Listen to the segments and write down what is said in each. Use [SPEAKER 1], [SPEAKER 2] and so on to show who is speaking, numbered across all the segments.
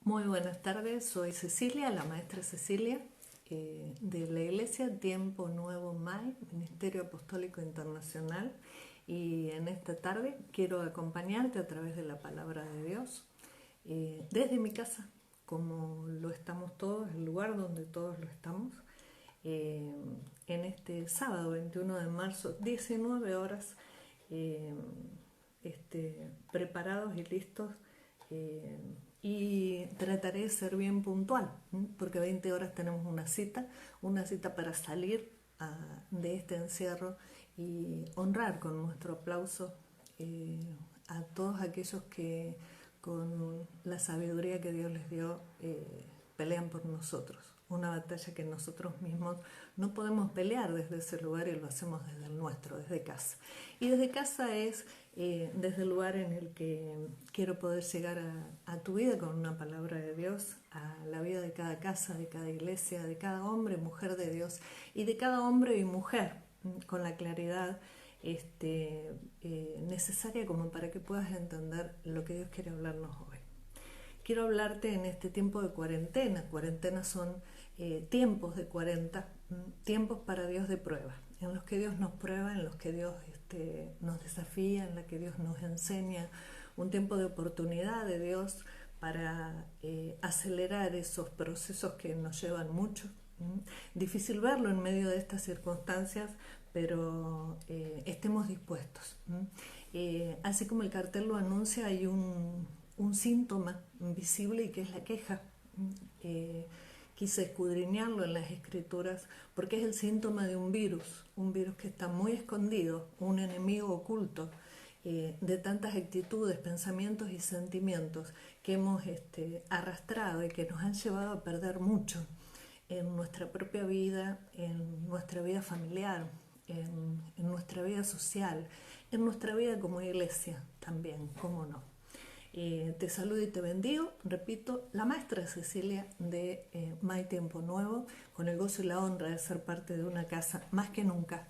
[SPEAKER 1] Muy buenas tardes, soy Cecilia, la maestra Cecilia, de la Iglesia Tiempo Nuevo MAI, Ministerio Apostólico Internacional, y en esta tarde quiero acompañarte a través de la palabra de Dios, desde mi casa, como lo estamos todos, el lugar donde todos lo estamos, en este sábado 21 de marzo, 19 horas, preparados y listos, y trataré de ser bien puntual, porque 20 horas tenemos una cita para salir de este encierro y honrar con nuestro aplauso a todos aquellos que con la sabiduría que Dios les dio pelean por nosotros. Una batalla que nosotros mismos no podemos pelear desde ese lugar y lo hacemos desde el nuestro, desde casa. Y desde casa es desde el lugar en el que quiero poder llegar a tu vida con una palabra de Dios, a la vida de cada casa, de cada iglesia, de cada hombre y mujer de Dios y de cada hombre y mujer con la claridad necesaria como para que puedas entender lo que Dios quiere hablarnos hoy. Quiero hablarte en este tiempo de cuarentena. Cuarentenas son tiempos de 40, tiempos para Dios de prueba, en los que Dios nos prueba, en los que Dios nos desafía, en los que Dios nos enseña, un tiempo de oportunidad de Dios para acelerar esos procesos que nos llevan mucho. Difícil verlo en medio de estas circunstancias, pero estemos dispuestos. Así como el cartel lo anuncia, hay un síntoma visible y que es la queja. Quise escudriñarlo en las escrituras porque es el síntoma de un virus que está muy escondido, un enemigo oculto de tantas actitudes, pensamientos y sentimientos que hemos arrastrado y que nos han llevado a perder mucho en nuestra propia vida, en nuestra vida familiar, en nuestra vida social, en nuestra vida como iglesia también, cómo no. Te saludo y te bendigo, repito, la maestra Cecilia de MAI Tiempo Nuevo, con el gozo y la honra de ser parte de una casa, más que nunca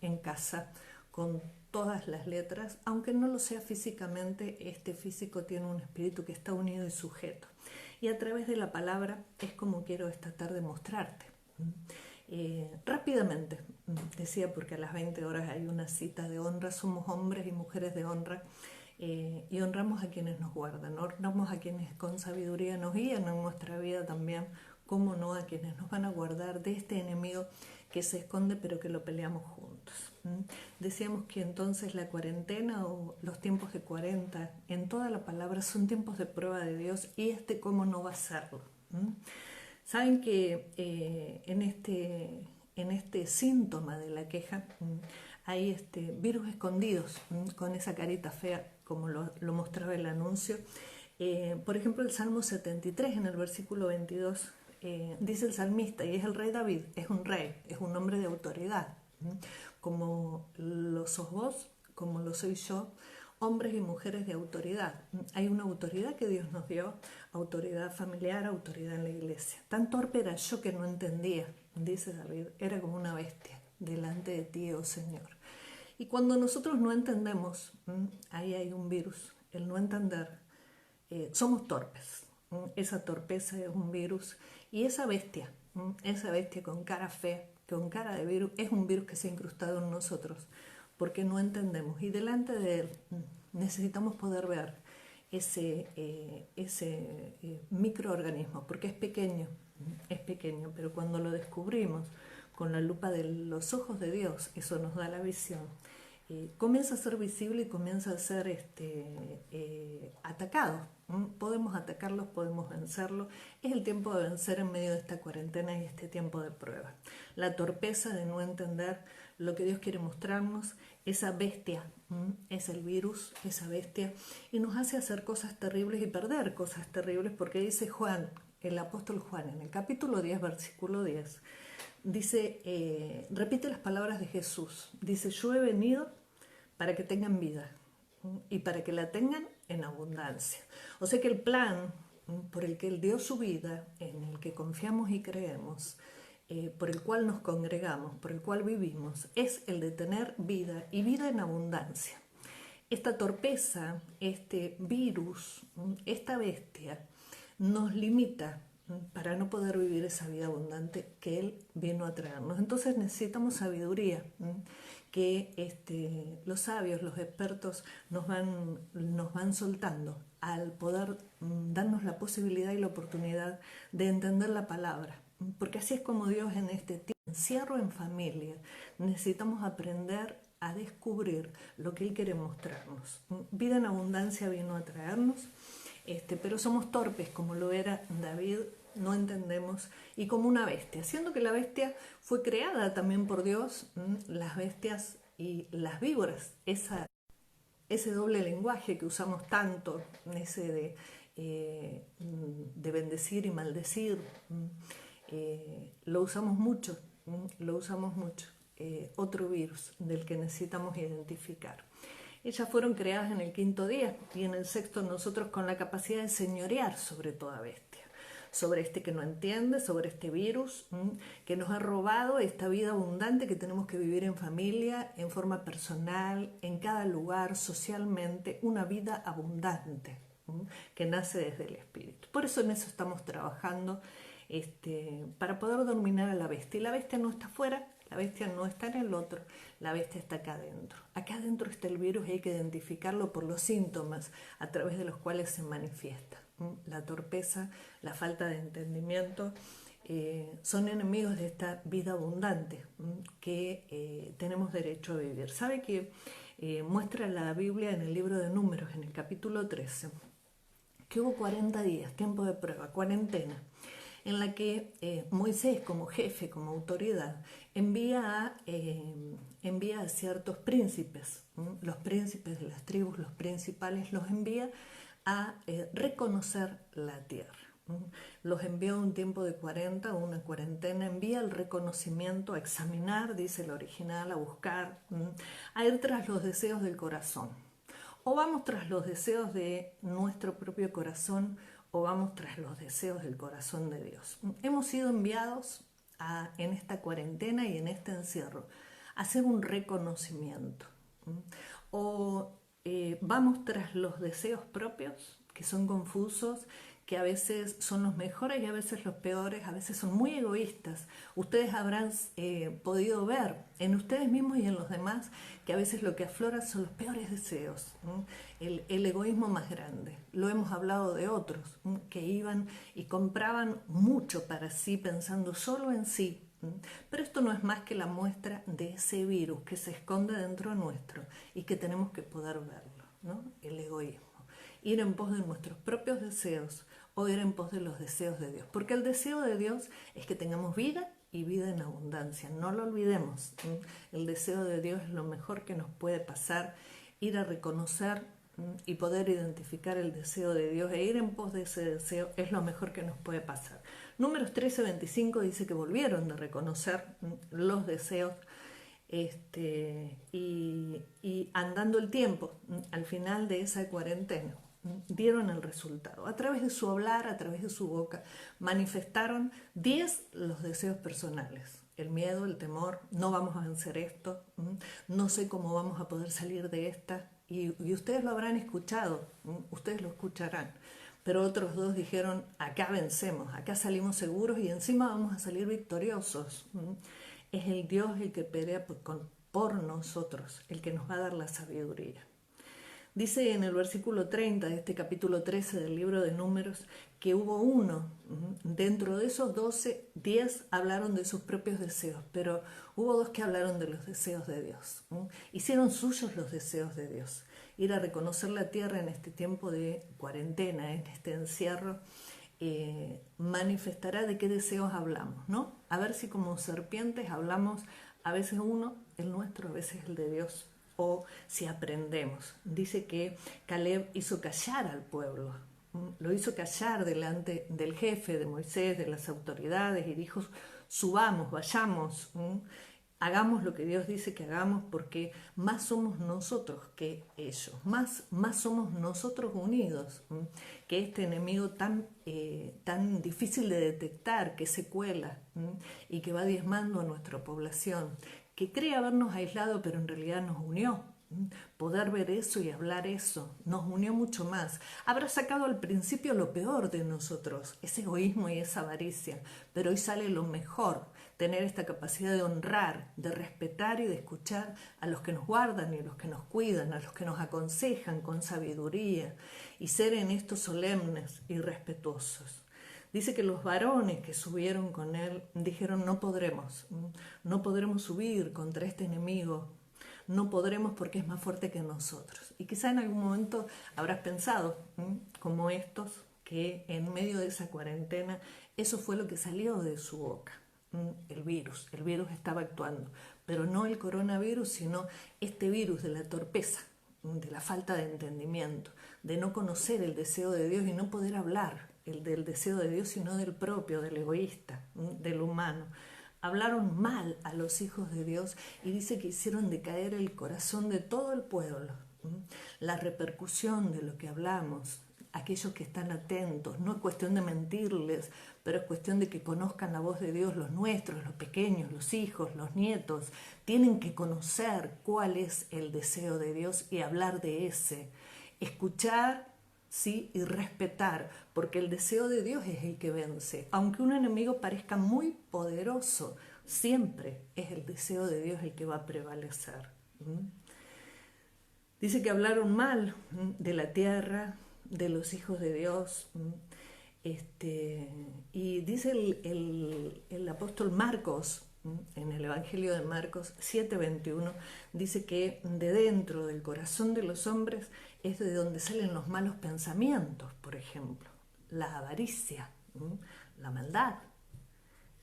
[SPEAKER 1] en casa, con todas las letras, aunque no lo sea físicamente, este físico tiene un espíritu que está unido y sujeto. Y a través de la palabra es como quiero esta tarde mostrarte. Rápidamente, decía, porque a las 20 horas hay una cita de honra, somos hombres y mujeres de honra, y honramos a quienes nos guardan, honramos a quienes con sabiduría nos guían en nuestra vida también, como no a quienes nos van a guardar de este enemigo que se esconde pero que lo peleamos juntos. Decíamos que entonces la cuarentena o los tiempos de 40 en toda la palabra son tiempos de prueba de Dios, y cómo no va a serlo. Saben que en este síntoma de la queja hay virus escondidos, con esa carita fea como lo mostraba el anuncio. Por ejemplo, el Salmo 73 en el versículo 22 dice el salmista, y es el rey David, es un rey, es un hombre de autoridad, como lo sos vos, como lo soy yo, hombres y mujeres de autoridad. Hay una autoridad que Dios nos dio, autoridad familiar, autoridad en la iglesia. Tan torpe era yo que no entendía, dice David, era como una bestia delante de ti, oh Señor. Y cuando nosotros no entendemos, ahí hay un virus, el no entender, somos torpes. Esa torpeza es un virus, y esa bestia con cara fea, con cara de virus, es un virus que se ha incrustado en nosotros, porque no entendemos. Y delante de él necesitamos poder ver ese microorganismo, porque es pequeño, pero cuando lo descubrimos con la lupa de los ojos de Dios, eso nos da la visión. Comienza a ser visible y comienza a ser atacado. Podemos atacarlos, podemos vencerlos. Es el tiempo de vencer en medio de esta cuarentena y este tiempo de prueba. La torpeza de no entender lo que Dios quiere mostrarnos, esa bestia, es el virus, esa bestia, y nos hace hacer cosas terribles y perder cosas terribles, porque dice Juan, el apóstol Juan, en el capítulo 10, versículo 10, dice, repite las palabras de Jesús, dice, yo he venido para que tengan vida y para que la tengan en abundancia. O sea que el plan por el que Él dio su vida, en el que confiamos y creemos, por el cual nos congregamos, por el cual vivimos, es el de tener vida y vida en abundancia. Esta torpeza, este virus, esta bestia, nos limita para no poder vivir esa vida abundante que Él vino a traernos. Entonces necesitamos sabiduría, que los sabios, los expertos nos van soltando al poder darnos la posibilidad y la oportunidad de entender la palabra. Porque así es como Dios en este encierro en familia necesitamos aprender a descubrir lo que Él quiere mostrarnos. Vida en abundancia vino a traernos, pero somos torpes como lo era David, no entendemos, y como una bestia, siendo que la bestia fue creada también por Dios, las bestias y las víboras, ese doble lenguaje que usamos tanto, ese de bendecir y maldecir, lo usamos mucho, lo usamos mucho. Otro virus del que necesitamos identificar. Ellas fueron creadas en el 5.º día y en el 6.º nosotros con la capacidad de señorear sobre toda bestia, sobre este que no entiende, sobre este virus que nos ha robado esta vida abundante que tenemos que vivir en familia, en forma personal, en cada lugar, socialmente, una vida abundante que nace desde el espíritu. Por eso en eso estamos trabajando, para poder dominar a la bestia. Y la bestia no está afuera, la bestia no está en el otro, la bestia está acá adentro. Acá adentro está el virus y hay que identificarlo por los síntomas a través de los cuales se manifiesta. La torpeza, la falta de entendimiento, son enemigos de esta vida abundante que tenemos derecho a vivir. ¿Sabe que muestra la Biblia en el libro de Números, en el capítulo 13, que hubo 40 días, tiempo de prueba, cuarentena, en la que Moisés, como jefe, como autoridad, envía a ciertos príncipes, los príncipes de las tribus, los principales, los envía a reconocer la tierra. Los envía un tiempo de 40, una cuarentena, envía el reconocimiento, a examinar, dice el original, a buscar, a ir tras los deseos del corazón. O vamos tras los deseos de nuestro propio corazón, o vamos tras los deseos del corazón de Dios. Hemos sido enviados en esta cuarentena y en este encierro a hacer un reconocimiento. O vamos tras los deseos propios, que son confusos, que a veces son los mejores y a veces los peores, a veces son muy egoístas. Ustedes habrán podido ver en ustedes mismos y en los demás que a veces lo que aflora son los peores deseos, el egoísmo más grande. Lo hemos hablado de otros que iban y compraban mucho para sí pensando solo en sí. Pero esto no es más que la muestra de ese virus que se esconde dentro nuestro y que tenemos que poder verlo, ¿no? El egoísmo. Ir en pos de nuestros propios deseos o ir en pos de los deseos de Dios. Porque el deseo de Dios es que tengamos vida y vida en abundancia. No lo olvidemos. El deseo de Dios es lo mejor que nos puede pasar. Ir a reconocer y poder identificar el deseo de Dios e ir en pos de ese deseo es lo mejor que nos puede pasar. Números 13:25 dice que volvieron de reconocer los deseos y andando el tiempo al final de esa cuarentena dieron el resultado. A través de su hablar, a través de su boca, manifestaron 10 los deseos personales. El miedo, el temor, no vamos a vencer esto, no sé cómo vamos a poder salir de esta. Y ustedes lo habrán escuchado, ustedes lo escucharán. Pero otros 2 dijeron, acá vencemos, acá salimos seguros y encima vamos a salir victoriosos. Es el Dios el que pelea por nosotros, el que nos va a dar la sabiduría. Dice en el versículo 30 de este capítulo 13 del libro de Números que hubo uno, dentro de esos 12, 10 hablaron de sus propios deseos, pero hubo 2 que hablaron de los deseos de Dios. Hicieron suyos los deseos de Dios. Ir a reconocer la tierra en este tiempo de cuarentena, en este encierro, manifestará de qué deseos hablamos, ¿no? A ver si como serpientes hablamos a veces uno, el nuestro, a veces el de Dios. O si aprendemos. Dice que Caleb hizo callar al pueblo, lo hizo callar delante del jefe, de Moisés, de las autoridades, y dijo, subamos, vayamos, hagamos lo que Dios dice que hagamos, porque más somos nosotros que ellos, más somos nosotros unidos que este enemigo tan difícil de detectar, que se cuela y que va diezmando a nuestra población, que cree habernos aislado, pero en realidad nos unió. Poder ver eso y hablar eso nos unió mucho más. Habrá sacado al principio lo peor de nosotros, ese egoísmo y esa avaricia, pero hoy sale lo mejor, tener esta capacidad de honrar, de respetar y de escuchar a los que nos guardan y a los que nos cuidan, a los que nos aconsejan con sabiduría y ser en esto solemnes y respetuosos. Dice que los varones que subieron con él dijeron no podremos subir contra este enemigo, no podremos porque es más fuerte que nosotros. Y quizá en algún momento habrás pensado, como estos, que en medio de esa cuarentena eso fue lo que salió de su boca, el virus estaba actuando, pero no el coronavirus, sino este virus de la torpeza, de la falta de entendimiento, de no conocer el deseo de Dios y no poder hablar del deseo de Dios, sino del propio, del egoísta, del humano. Hablaron mal a los hijos de Dios y dice que hicieron decaer el corazón de todo el pueblo. La repercusión de lo que hablamos, aquellos que están atentos, no es cuestión de mentirles, pero es cuestión de que conozcan la voz de Dios, los nuestros, los pequeños, los hijos, los nietos, tienen que conocer cuál es el deseo de Dios y hablar de ese, escuchar, sí, y respetar, porque el deseo de Dios es el que vence. Aunque un enemigo parezca muy poderoso, siempre es el deseo de Dios el que va a prevalecer. Dice que hablaron mal de la tierra, de los hijos de Dios, y dice el apóstol Marcos, en el Evangelio de Marcos 7:21, dice que de dentro del corazón de los hombres es de donde salen los malos pensamientos, por ejemplo, la avaricia, la maldad,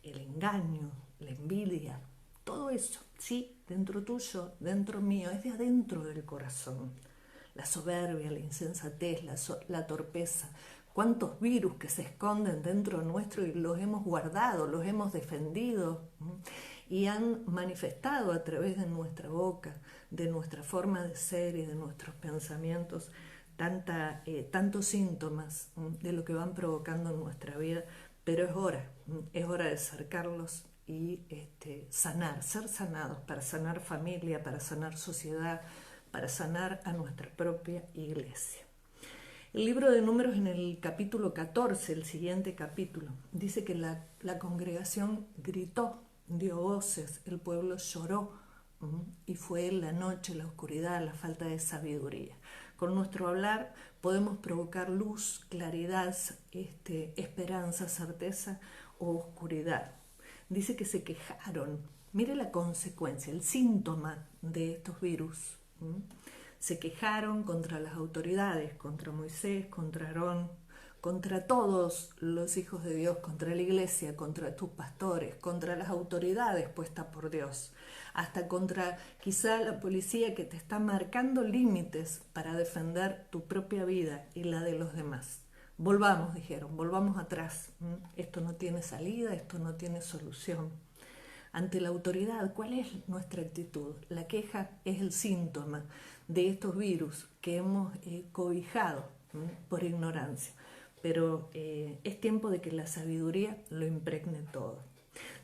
[SPEAKER 1] el engaño, la envidia, todo eso, sí, dentro tuyo, dentro mío, es de adentro del corazón. La soberbia, la insensatez, la torpeza, cuántos virus que se esconden dentro nuestro y los hemos guardado, los hemos defendido y han manifestado a través de nuestra boca, de nuestra forma de ser y de nuestros pensamientos tantos síntomas de lo que van provocando en nuestra vida, pero es hora de sacarlos y sanar, ser sanados, para sanar familia, para sanar sociedad, para sanar a nuestra propia iglesia. El libro de Números, en el capítulo 14, el siguiente capítulo, dice que la congregación gritó, dio voces, el pueblo lloró, y fue la noche, la oscuridad, la falta de sabiduría. Con nuestro hablar podemos provocar luz, claridad, esperanza, certeza o oscuridad. Dice que se quejaron. Mire la consecuencia, el síntoma de estos virus. Se quejaron contra las autoridades, contra Moisés, contra Aarón, contra todos los hijos de Dios, contra la iglesia, contra tus pastores, contra las autoridades puestas por Dios, hasta contra quizá la policía que te está marcando límites para defender tu propia vida y la de los demás. Volvamos, dijeron, volvamos atrás. Esto no tiene salida, esto no tiene solución. Ante la autoridad, ¿cuál es nuestra actitud? La queja es el síntoma de estos virus que hemos cobijado por ignorancia. Pero es tiempo de que la sabiduría lo impregne todo.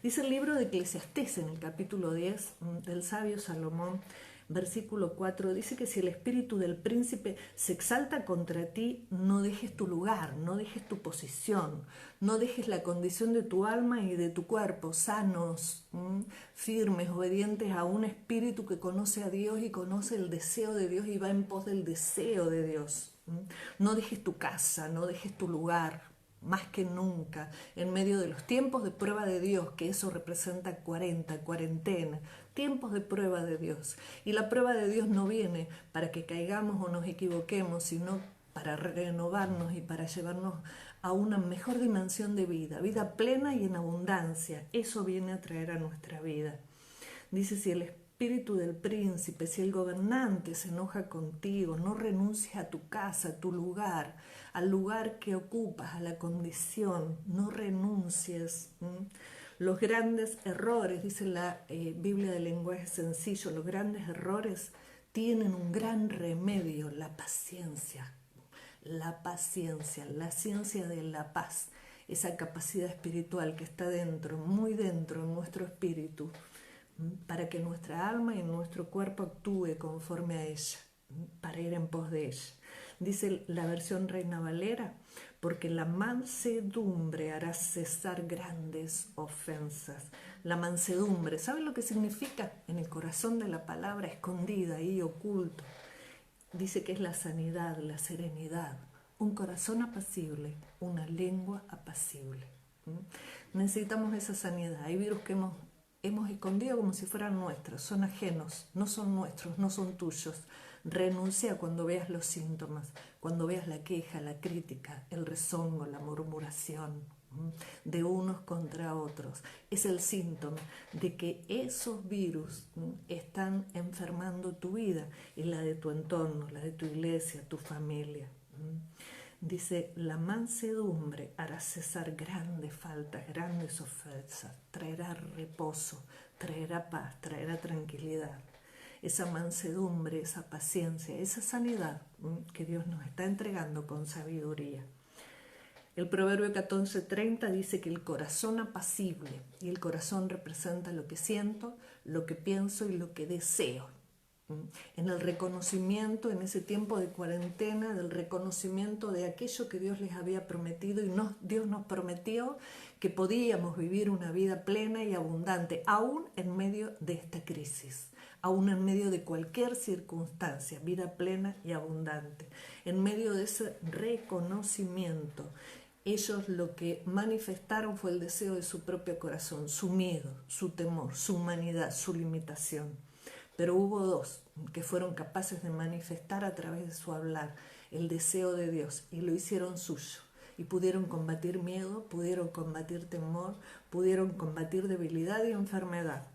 [SPEAKER 1] Dice el libro de Eclesiastés en el capítulo 10 del sabio Salomón, versículo 4, dice que si el espíritu del príncipe se exalta contra ti, no dejes tu lugar, no dejes tu posición, no dejes la condición de tu alma y de tu cuerpo sanos, firmes, obedientes a un espíritu que conoce a Dios y conoce el deseo de Dios y va en pos del deseo de Dios. No dejes tu casa, no dejes tu lugar, más que nunca, en medio de los tiempos de prueba de Dios, que eso representa cuarentena, tiempos de prueba de Dios. Y la prueba de Dios no viene para que caigamos o nos equivoquemos, sino para renovarnos y para llevarnos a una mejor dimensión de vida, vida plena y en abundancia. Eso viene a traer a nuestra vida. Dice, si el espíritu del príncipe, si el gobernante se enoja contigo, no renuncies a tu casa, a tu lugar, al lugar que ocupas, a la condición, no renuncies. Los grandes errores, dice la Biblia de lenguaje sencillo, los grandes errores tienen un gran remedio, la paciencia, la ciencia de la paz, esa capacidad espiritual que está dentro, muy dentro en nuestro espíritu, para que nuestra alma y nuestro cuerpo actúe conforme a ella, para ir en pos de ella. Dice la versión Reina Valera, porque la mansedumbre hará cesar grandes ofensas. La mansedumbre, ¿saben lo que significa? En el corazón de la palabra, escondida y oculto. Dice que es la sanidad, la serenidad, un corazón apacible, una lengua apacible. Necesitamos esa sanidad. Hay virus que hemos escondido como si fueran nuestros, son ajenos, no son nuestros, no son tuyos. Renuncia cuando veas los síntomas, cuando veas la queja, la crítica, el rezongo, la murmuración de unos contra otros. Es el síntoma de que esos virus están enfermando tu vida y la de tu entorno, la de tu iglesia, tu familia. Dice, la mansedumbre hará cesar grandes faltas, grandes ofensas, traerá reposo, traerá paz, traerá tranquilidad. Esa mansedumbre, esa paciencia, esa sanidad que Dios nos está entregando con sabiduría. El Proverbio 14:30 dice que el corazón apacible, y el corazón representa lo que siento, lo que pienso y lo que deseo. En el reconocimiento, en ese tiempo de cuarentena, del reconocimiento de aquello que Dios les había prometido, y Dios nos prometió que podíamos vivir una vida plena y abundante, aún en medio de esta crisis, aún en medio de cualquier circunstancia, vida plena y abundante. En medio de ese reconocimiento, ellos lo que manifestaron fue el deseo de su propio corazón, su miedo, su temor, su humanidad, su limitación. Pero hubo dos que fueron capaces de manifestar a través de su hablar el deseo de Dios y lo hicieron suyo. Y pudieron combatir miedo, pudieron combatir temor, pudieron combatir debilidad y enfermedad.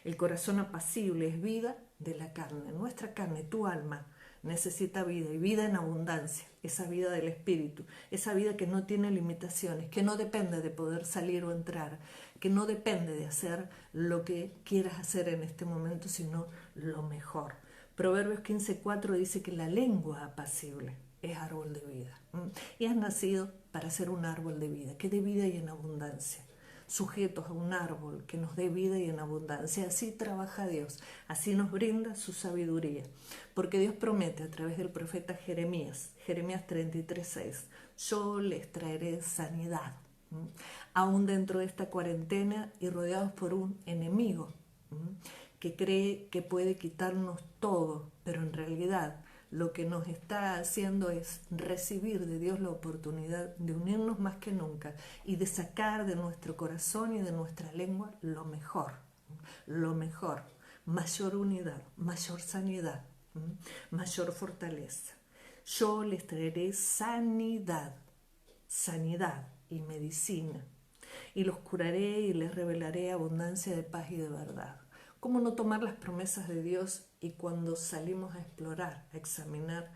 [SPEAKER 1] El corazón apacible es vida de la carne. Nuestra carne, tu alma, necesita vida, y vida en abundancia, esa vida del espíritu, esa vida que no tiene limitaciones, que no depende de poder salir o entrar, que no depende de hacer lo que quieras hacer en este momento, sino lo mejor. Proverbios 15:4 dice que la lengua apacible es árbol de vida, y has nacido para ser un árbol de vida, que dé vida y en abundancia, sujetos a un árbol que nos dé vida y en abundancia. Así trabaja Dios, así nos brinda su sabiduría, porque Dios promete a través del profeta Jeremías 33:6, yo les traeré sanidad, aún dentro de esta cuarentena y rodeados por un enemigo que cree que puede quitarnos todo, pero en realidad lo que nos está haciendo es recibir de Dios la oportunidad de unirnos más que nunca y de sacar de nuestro corazón y de nuestra lengua lo mejor, mayor unidad, mayor sanidad, mayor fortaleza. Yo les traeré sanidad y medicina, y los curaré y les revelaré abundancia de paz y de verdad. ¿Cómo no tomar las promesas de Dios y cuando salimos a explorar, a examinar,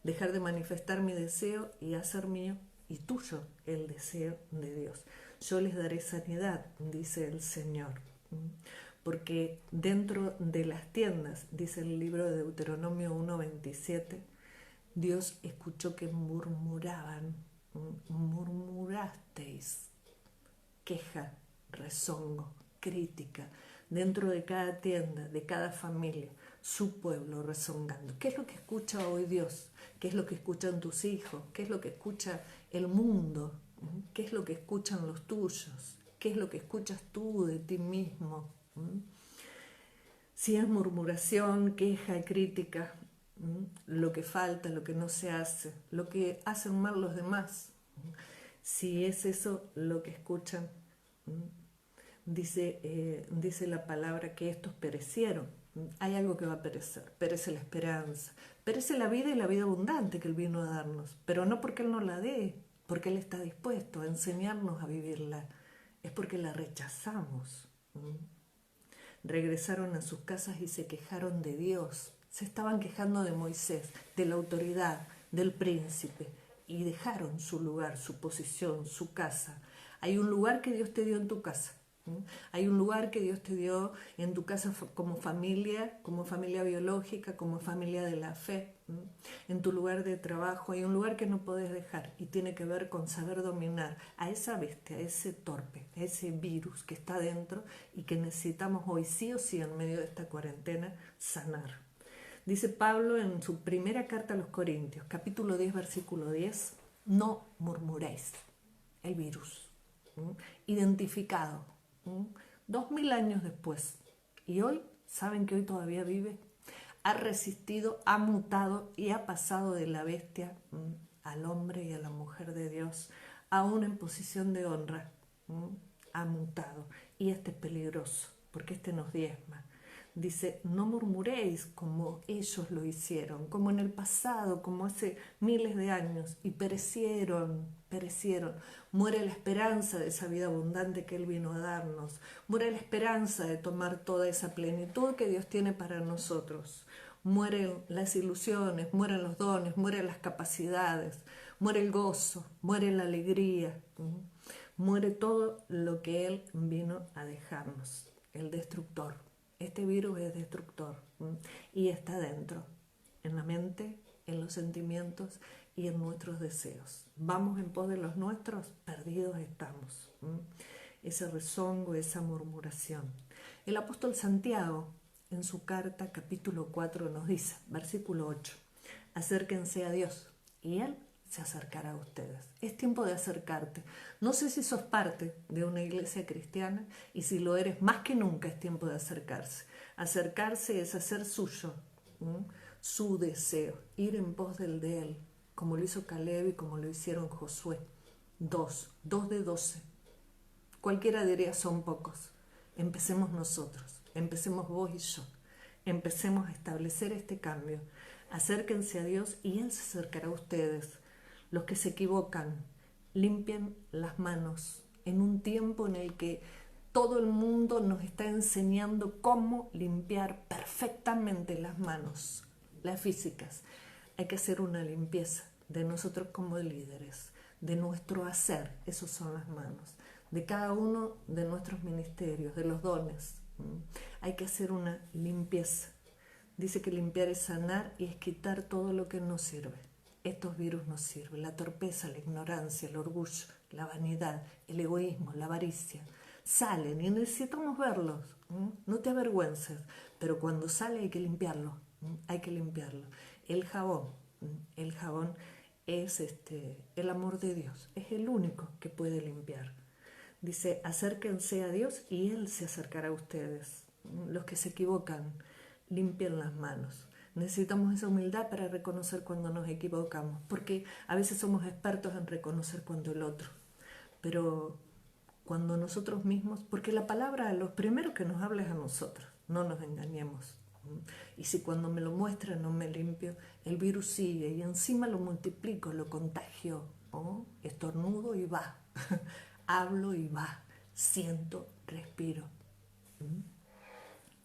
[SPEAKER 1] dejar de manifestar mi deseo y hacer mío y tuyo el deseo de Dios? Yo les daré sanidad, dice el Señor. Porque dentro de las tiendas, dice el libro de Deuteronomio 1:27, Dios escuchó que murmuraban, murmurasteis, queja, rezongo, crítica, dentro de cada tienda, de cada familia, su pueblo rezongando. ¿Qué es lo que escucha hoy Dios? ¿Qué es lo que escuchan tus hijos? ¿Qué es lo que escucha el mundo? ¿Qué es lo que escuchan los tuyos? ¿Qué es lo que escuchas tú de ti mismo? Si es murmuración, queja, crítica, lo que falta, lo que no se hace, lo que hacen mal los demás, si es eso lo que escuchan, dice la palabra que estos perecieron. Hay algo que va a perecer, perece la esperanza, perece la vida y la vida abundante que Él vino a darnos, pero no porque Él nos la dé, porque Él está dispuesto a enseñarnos a vivirla, es porque la rechazamos. Regresaron a sus casas y se quejaron de Dios, se estaban quejando de Moisés, de la autoridad, del príncipe, y dejaron su lugar, su posición, su casa. Hay un lugar que Dios te dio en tu casa. Hay un lugar que Dios te dio en tu casa como familia biológica, como familia de la fe. En tu lugar de trabajo hay un lugar que no podés dejar y tiene que ver con saber dominar a esa bestia, a ese torpe, a ese virus que está dentro y que necesitamos hoy sí o sí en medio de esta cuarentena sanar. Dice Pablo en su primera carta a los Corintios, capítulo 10, versículo 10, no murmuréis, el virus, identificado, 2000 años después. Y hoy, ¿saben que hoy todavía vive? Ha resistido, ha mutado y ha pasado de la bestia al hombre y a la mujer de Dios, aún en posición de honra. Ha mutado. Y este es peligroso, porque este nos diezma. Dice, no murmuréis como ellos lo hicieron, como en el pasado, como hace miles de años, y perecieron. Muere la esperanza de esa vida abundante que Él vino a darnos. Muere la esperanza de tomar toda esa plenitud que Dios tiene para nosotros. Mueren las ilusiones, mueren los dones, mueren las capacidades, muere el gozo, muere la alegría, muere todo lo que Él vino a dejarnos, el destructor. Este virus es destructor y está dentro, en la mente, en los sentimientos y en nuestros deseos. Vamos en pos de los nuestros, perdidos estamos. Ese rezongo, esa murmuración. El apóstol Santiago, en su carta, capítulo 4, nos dice, versículo 8, acérquense a Dios y Él se acercará a ustedes. Es tiempo de acercarte. No sé si sos parte de una iglesia cristiana y si lo eres, más que nunca es tiempo de acercarse. Acercarse es hacer suyo, su deseo, ir en pos del de Él, como lo hizo Caleb y como lo hicieron Josué. 2 de 12. Cualquiera diría son pocos. Empecemos nosotros, empecemos vos y yo. Empecemos a establecer este cambio. Acérquense a Dios y Él se acercará a ustedes. Los que se equivocan, limpien las manos en un tiempo en el que todo el mundo nos está enseñando cómo limpiar perfectamente las manos, las físicas. Hay que hacer una limpieza de nosotros como líderes, de nuestro hacer, esos son las manos, de cada uno de nuestros ministerios, de los dones. Hay que hacer una limpieza. Dice que limpiar es sanar y es quitar todo lo que no sirve. Estos virus nos sirven, la torpeza, la ignorancia, el orgullo, la vanidad, el egoísmo, la avaricia. Salen y necesitamos verlos. No te avergüences, pero cuando sale hay que limpiarlo. Hay que limpiarlo. El jabón es el amor de Dios, es el único que puede limpiar. Dice, acérquense a Dios y Él se acercará a ustedes. Los que se equivocan, limpien las manos. Necesitamos esa humildad para reconocer cuando nos equivocamos, porque a veces somos expertos en reconocer cuando el otro, pero cuando nosotros mismos, porque la palabra, lo primero que nos habla es a nosotros, no nos engañemos. Y si cuando me lo muestra no me limpio, el virus sigue y encima lo multiplico, lo contagio, estornudo y va, hablo y va, siento, respiro.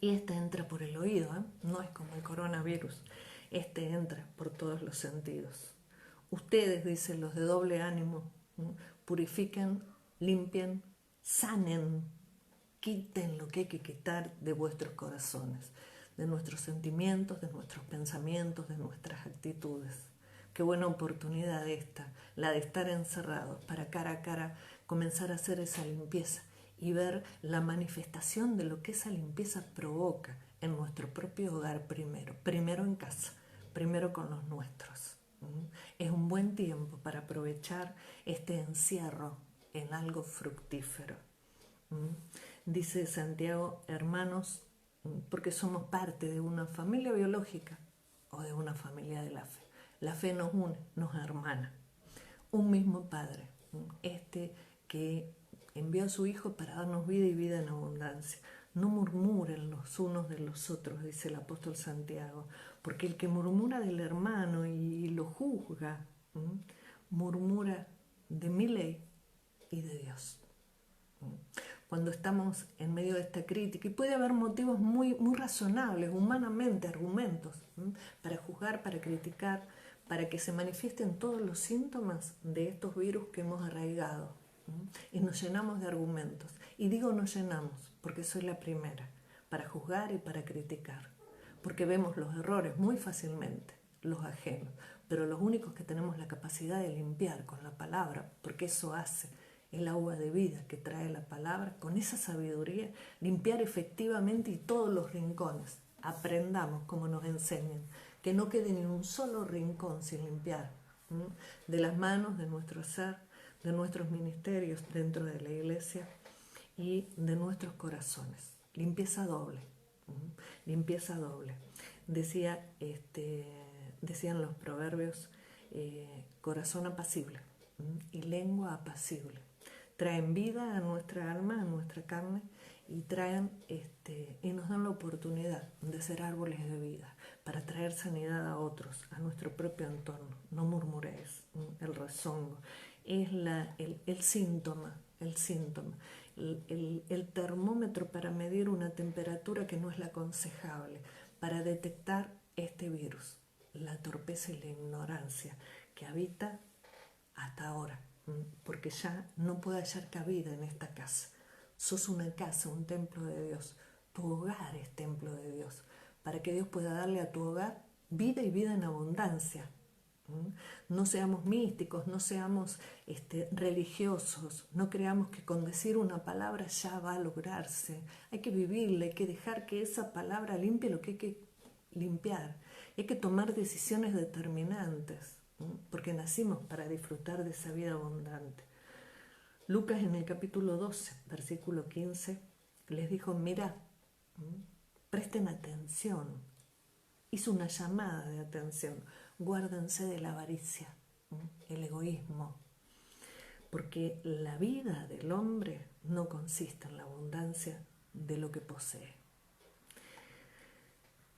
[SPEAKER 1] Y entra por el oído, no es como el coronavirus, entra por todos los sentidos. Ustedes, dicen los de doble ánimo, purifiquen, limpien, sanen, quiten lo que hay que quitar de vuestros corazones, de nuestros sentimientos, de nuestros pensamientos, de nuestras actitudes. Qué buena oportunidad esta, la de estar encerrados para cara a cara comenzar a hacer esa limpieza y ver la manifestación de lo que esa limpieza provoca en nuestro propio hogar primero en casa, primero con los nuestros. Es un buen tiempo para aprovechar este encierro en algo fructífero. Dice Santiago, hermanos, porque somos parte de una familia biológica o de una familia de la fe. La fe nos une, nos hermana. Un mismo Padre, que envió a su Hijo para darnos vida y vida en abundancia. No murmuren los unos de los otros, dice el apóstol Santiago, porque el que murmura del hermano y lo juzga, murmura de mi ley y de Dios. Cuando estamos en medio de esta crítica, y puede haber motivos muy, muy razonables, humanamente, argumentos, para juzgar, para criticar, para que se manifiesten todos los síntomas de estos virus que hemos arraigado. Y nos llenamos de argumentos. Y digo nos llenamos, porque soy la primera, para juzgar y para criticar, porque vemos los errores muy fácilmente. los ajenos, pero los únicos que tenemos la capacidad de limpiar con la palabra, porque eso hace el agua de vida que trae la palabra, con esa sabiduría, limpiar efectivamente y todos los rincones. Aprendamos como nos enseñan, que no quede ni un solo rincón sin limpiar, de las manos, de nuestro ser, de nuestros ministerios dentro de la iglesia y de nuestros corazones. Limpieza doble, limpieza doble. Decían los proverbios, corazón apacible y lengua apacible. Traen vida a nuestra alma, a nuestra carne, y y nos dan la oportunidad de ser árboles de vida para traer sanidad a otros, a nuestro propio entorno. No murmuréis, el rezongo es el síntoma, el termómetro para medir una temperatura que no es la aconsejable, para detectar este virus, la torpeza y la ignorancia que habita hasta ahora, porque ya no puede hallar cabida en esta casa. Sos una casa, un templo de Dios. Tu hogar es templo de Dios, para que Dios pueda darle a tu hogar vida y vida en abundancia. No seamos místicos, no seamos religiosos, no creamos que con decir una palabra ya va a lograrse. Hay que vivirla, hay que dejar que esa palabra limpie lo que hay que limpiar. Hay que tomar decisiones determinantes, porque nacimos para disfrutar de esa vida abundante. Lucas en el capítulo 12, versículo 15, les dijo, mirad, presten atención. Hizo una llamada de atención. Guárdense de la avaricia, el egoísmo, porque la vida del hombre no consiste en la abundancia de lo que posee.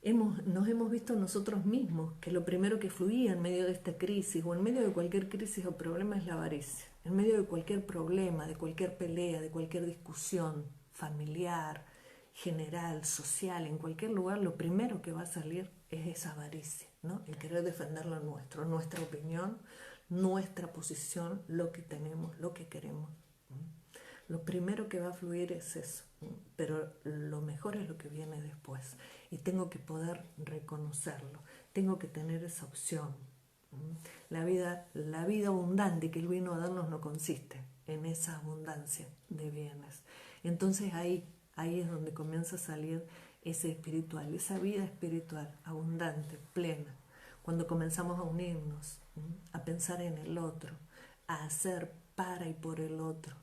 [SPEAKER 1] Nos hemos visto nosotros mismos que lo primero que fluía en medio de esta crisis o en medio de cualquier crisis o problema es la avaricia. En medio de cualquier problema, de cualquier pelea, de cualquier discusión familiar, general, social, en cualquier lugar, lo primero que va a salir es esa avaricia, ¿no? El querer defender lo nuestro, nuestra opinión, nuestra posición, lo que tenemos, lo que queremos. Lo primero que va a fluir es eso, pero lo mejor es lo que viene después. Y tengo que poder reconocerlo, tengo que tener esa opción. La vida abundante que Él vino a darnos no consiste en esa abundancia de bienes. Entonces ahí es donde comienza a salir ese espiritual, esa vida espiritual abundante, plena. Cuando comenzamos a unirnos, a pensar en el otro, a hacer para y por el otro.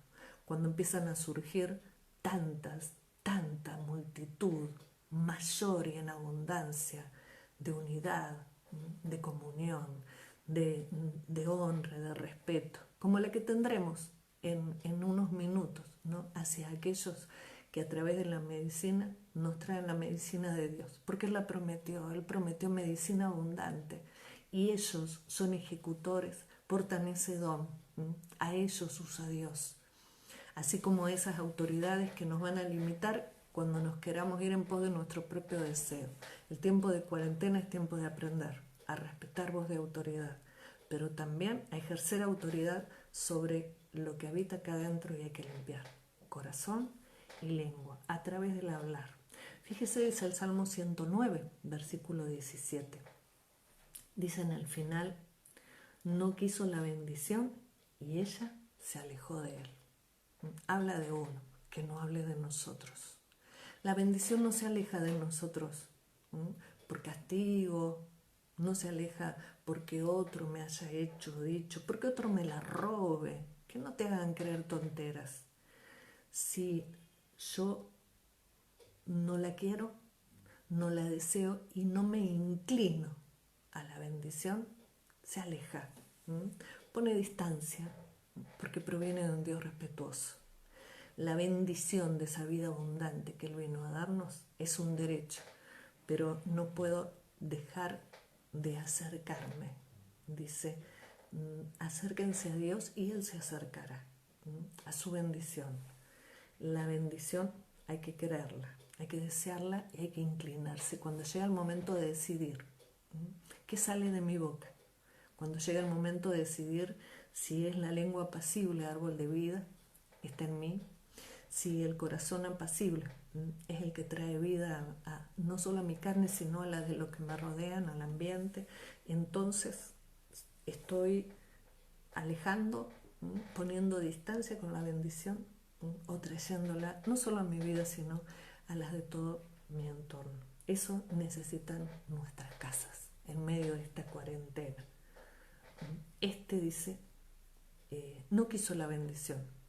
[SPEAKER 1] Cuando empiezan a surgir tanta multitud mayor y en abundancia de unidad, de comunión, de honra, de respeto, como la que tendremos en unos minutos, ¿no? Hacia aquellos que a través de la medicina nos traen la medicina de Dios, porque Él prometió medicina abundante y ellos son ejecutores, portan ese don, a ellos usa Dios. Así como esas autoridades que nos van a limitar cuando nos queramos ir en pos de nuestro propio deseo. El tiempo de cuarentena es tiempo de aprender a respetar voz de autoridad, pero también a ejercer autoridad sobre lo que habita acá adentro y hay que limpiar corazón y lengua a través del hablar. Fíjese, dice el Salmo 109, versículo 17. Dice en el final, no quiso la bendición y ella se alejó de él. Habla de uno, que no hable de nosotros. La bendición no se aleja de nosotros por castigo, no se aleja porque otro me haya hecho, dicho, porque otro me la robe. Que no te hagan creer tonteras. Si yo no la quiero, no la deseo y no me inclino a la bendición, se aleja, pone distancia, porque proviene de un Dios respetuoso. La bendición de esa vida abundante que Él vino a darnos es un derecho, pero no puedo dejar de acercarme. Dice, acérquense a Dios y Él se acercará a su bendición. La bendición hay que quererla, hay que desearla y hay que inclinarse. Cuando llega el momento de decidir, ¿qué sale de mi boca? Cuando llega el momento de decidir si es la lengua apacible, árbol de vida, está en mí, Si el corazón apacible es el que trae vida no solo a mi carne, sino a la de los que me rodean, al ambiente, entonces estoy alejando, poniendo distancia con la bendición o trayéndola no solo a mi vida, sino a las de todo mi entorno. Eso necesitan nuestras casas en medio de esta cuarentena. Dice, no quiso la bendición.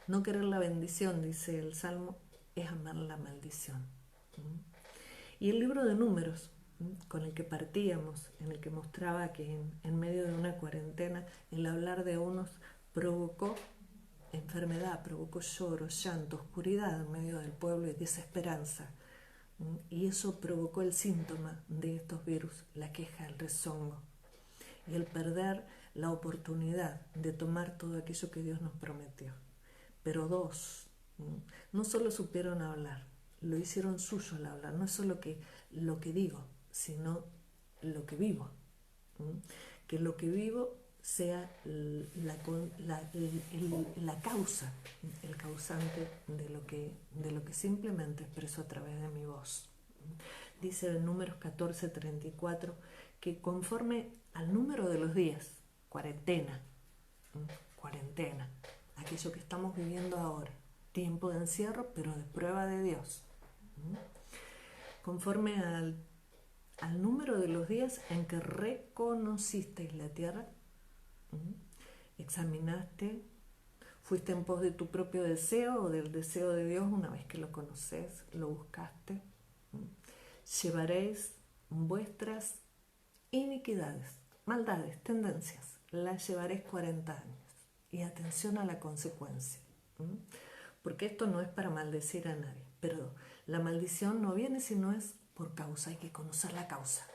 [SPEAKER 1] No querer la bendición, dice el Salmo, es amar la maldición. Y el libro de Números, con el que partíamos, en el que mostraba que en medio de una cuarentena el hablar de unos provocó enfermedad, provocó lloro, llanto, oscuridad en medio del pueblo y desesperanza. Y eso provocó el síntoma de estos virus, la queja, el rezongo y el perder la oportunidad de tomar todo aquello que Dios nos prometió. Pero dos, no solo supieron hablar, lo hicieron suyo al hablar, no es solo lo que digo, sino lo que vivo. Que lo que vivo sea la causa, el causante de lo que simplemente expreso a través de mi voz. Dice en Números 14:34 que conforme al número de los días, cuarentena, aquello que estamos viviendo ahora, tiempo de encierro, pero de prueba de Dios. Conforme al número de los días en que reconocisteis la tierra, examinaste, fuiste en pos de tu propio deseo o del deseo de Dios una vez que lo conoces, lo buscaste, llevaréis vuestras iniquidades, maldades, tendencias, las llevaréis 40 años. Y atención a la consecuencia, porque esto no es para maldecir a nadie, pero la maldición no viene si no es por causa, hay que conocer la causa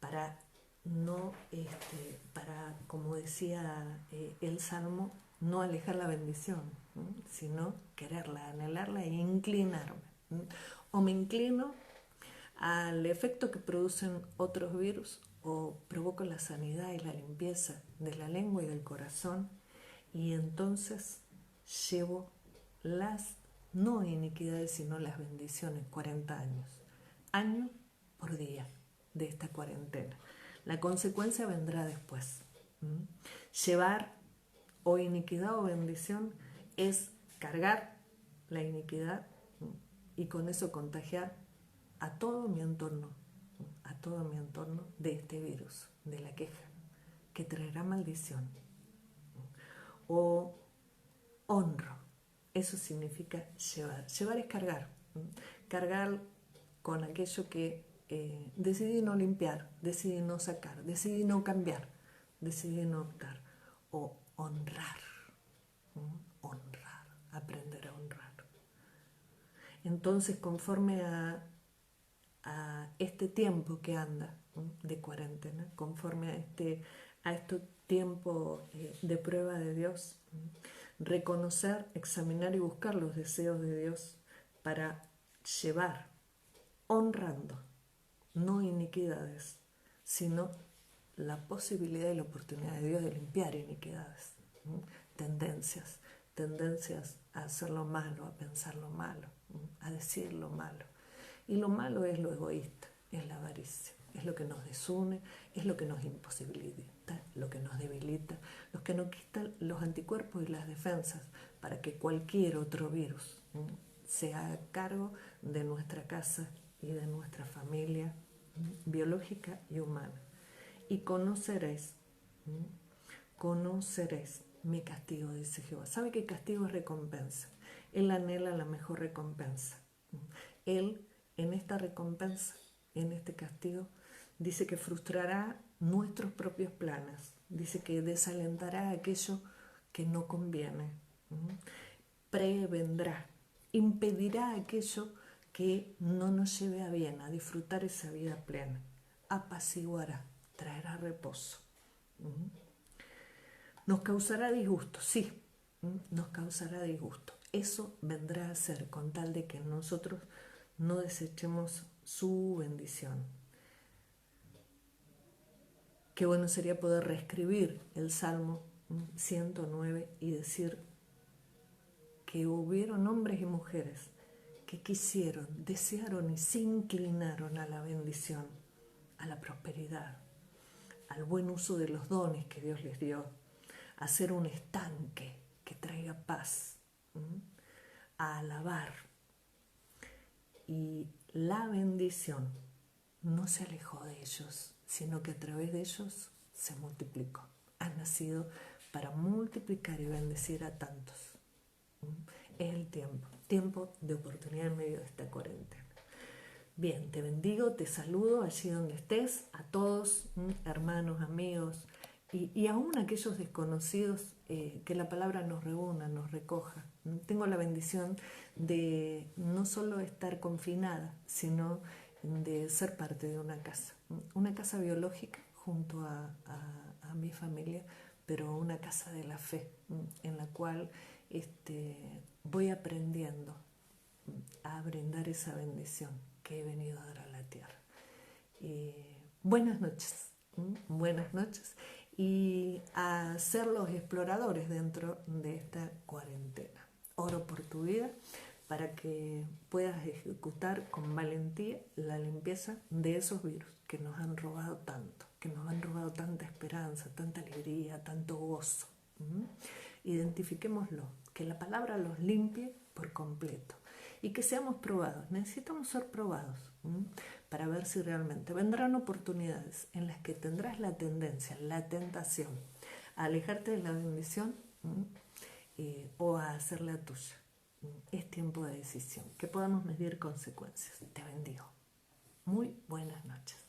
[SPEAKER 1] para no, como decía el Salmo, no alejar la bendición, sino quererla, anhelarla e inclinarme. O me inclino al efecto que producen otros virus o provoco la sanidad y la limpieza de la lengua y del corazón, y entonces llevo las no iniquidades sino las bendiciones 40 años, año por día de esta cuarentena. La consecuencia vendrá después. Llevar o iniquidad o bendición es cargar la iniquidad y con eso contagiar a todo mi entorno de este virus, de la queja, que traerá maldición. O honro, eso significa llevar. Llevar es cargar. Cargar con aquello que decidí no limpiar, decidí no sacar, decidí no cambiar, decidí no optar. O honrar, aprender a honrar. Entonces, conforme a este tiempo que anda de cuarentena, conforme a este tiempo de prueba de Dios, reconocer, examinar y buscar los deseos de Dios para llevar, honrando, no iniquidades, sino la posibilidad y la oportunidad de Dios de limpiar iniquidades, tendencias a hacer lo malo, a pensar lo malo, a decir lo malo. Y lo malo es lo egoísta, es la avaricia, es lo que nos desune, es lo que nos imposibilita, lo que nos debilita, lo que nos quita los anticuerpos y las defensas para que cualquier otro virus se haga cargo de nuestra casa y de nuestra familia biológica y humana. Y conoceréis mi castigo, dice Jehová. ¿Sabe que castigo es recompensa? Él anhela la mejor recompensa. Él, en esta recompensa, en este castigo, dice que frustrará nuestros propios planes. Dice que desalentará aquello que no conviene. Prevendrá, impedirá aquello que no nos lleve a bien, a disfrutar esa vida plena. Apaciguará, traerá reposo. Nos causará disgusto, sí, nos causará disgusto. Eso vendrá a ser con tal de que nosotros no desechemos su bendición. Qué bueno sería poder reescribir el Salmo 109 y decir que hubieron hombres y mujeres que quisieron, desearon y se inclinaron a la bendición, a la prosperidad, al buen uso de los dones que Dios les dio, a ser un estanque que traiga paz, a alabar. Y la bendición no se alejó de ellos, sino que a través de ellos se multiplicó. Han nacido para multiplicar y bendecir a tantos. Es el tiempo de oportunidad en medio de esta cuarentena. Bien, te bendigo, te saludo allí donde estés, a todos, hermanos, amigos, y aún aquellos desconocidos, que la palabra nos reúna, nos recoja. Tengo la bendición de no solo estar confinada, sino de ser parte de una casa biológica junto a mi familia, pero una casa de la fe, en la cual voy aprendiendo a brindar esa bendición que he venido a dar a la tierra. Buenas noches, y a ser los exploradores dentro de esta cuarentena. Oro por tu vida para que puedas ejecutar con valentía la limpieza de esos virus que nos han robado tanto, que nos han robado tanta esperanza, tanta alegría, tanto gozo. Identifiquémoslo, que la palabra los limpie por completo y que seamos probados. Necesitamos ser probados para ver si realmente vendrán oportunidades en las que tendrás la tendencia, la tentación a alejarte de la bendición o a hacerla tuya. Es tiempo de decisión, que podamos medir consecuencias. Te bendigo. Muy buenas noches.